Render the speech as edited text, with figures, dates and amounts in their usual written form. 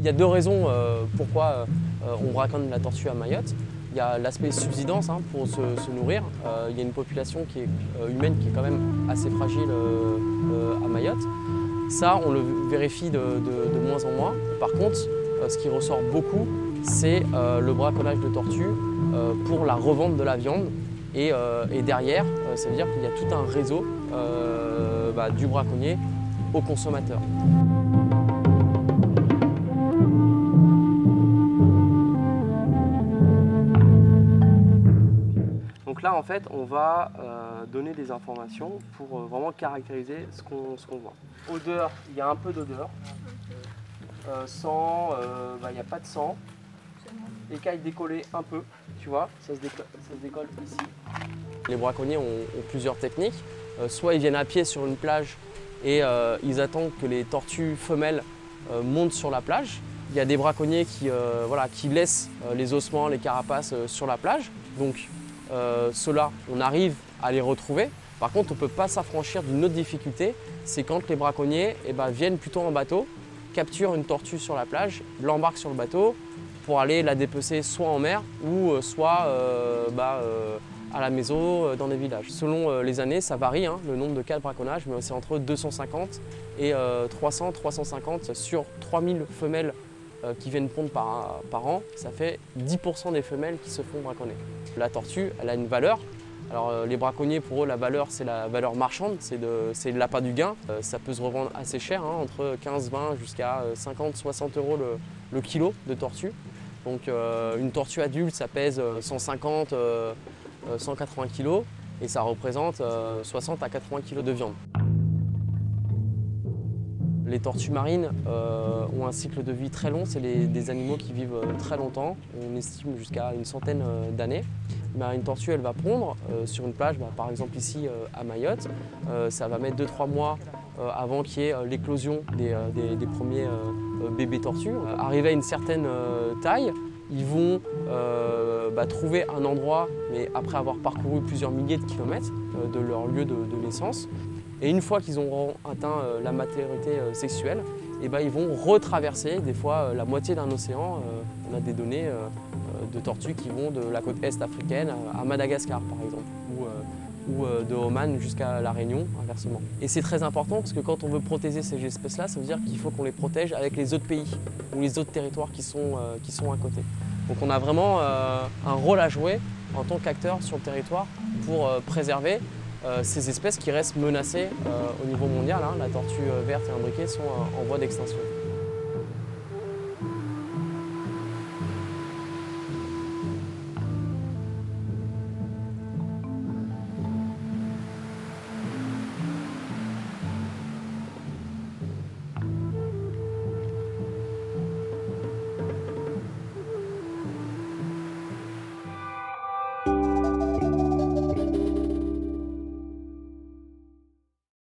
Il y a deux raisons pourquoi on braconne la tortue à Mayotte. Il y a l'aspect subsistance pour se nourrir. Il y a une population qui est, humaine qui est quand même assez fragile à Mayotte. Ça, on le vérifie de moins en moins. Par contre, ce qui ressort beaucoup, c'est le braconnage de tortues pour la revente de la viande. Et derrière, ça veut dire qu'il y a tout un réseau du braconnier au consommateur. Donc là, en fait, on va donner des informations pour vraiment caractériser ce qu'on voit. Odeur, il y a un peu d'odeur. Sang, il n'y a pas de sang. Écailles décollées un peu, tu vois, ça se décolle ici. Les braconniers ont plusieurs techniques. Soit ils viennent à pied sur une plage et ils attendent que les tortues femelles montent sur la plage. Il y a des braconniers qui laissent les ossements, les carapaces sur la plage. Donc ceux-là, on arrive à les retrouver. Par contre, on ne peut pas s'affranchir d'une autre difficulté, c'est quand les braconniers viennent plutôt en bateau, capturent une tortue sur la plage, l'embarquent sur le bateau pour aller la dépecer soit en mer ou soit à la maison dans des villages. Selon les années, ça varie le nombre de cas de braconnage, mais c'est entre 250 et 300-350 sur 3000 femelles qui viennent pondre par an. Ça fait 10% des femelles qui se font braconner. La tortue, elle a une valeur. Alors les braconniers, pour eux, la valeur, c'est la valeur marchande, c'est de l'appât du gain. Ça peut se revendre assez cher, entre 15-20 jusqu'à 50-60 € le kilo de tortue. Donc une tortue adulte, ça pèse 150 180 kg et ça représente 60 à 80 kg de viande. Les tortues marines ont un cycle de vie très long, c'est des animaux qui vivent très longtemps, on estime jusqu'à une centaine d'années. Une tortue, elle va pondre sur une plage, par exemple ici à Mayotte. Ça va mettre 2-3 mois avant qu'il y ait l'éclosion des premiers bébés tortues. Arrivés à une certaine taille, ils vont trouver un endroit, mais après avoir parcouru plusieurs milliers de kilomètres de leur lieu de naissance. Et une fois qu'ils auront atteint la maturité sexuelle, ils vont retraverser des fois la moitié d'un océan. On a des données de tortues qui vont de la côte est africaine à Madagascar par exemple, ou de Oman jusqu'à la Réunion, inversement. Et c'est très important parce que quand on veut protéger ces espèces-là, ça veut dire qu'il faut qu'on les protège avec les autres pays ou les autres territoires qui sont à côté. Donc on a vraiment un rôle à jouer en tant qu'acteur sur le territoire pour préserver ces espèces qui restent menacées au niveau mondial. La tortue verte et imbriquée sont en voie d'extinction.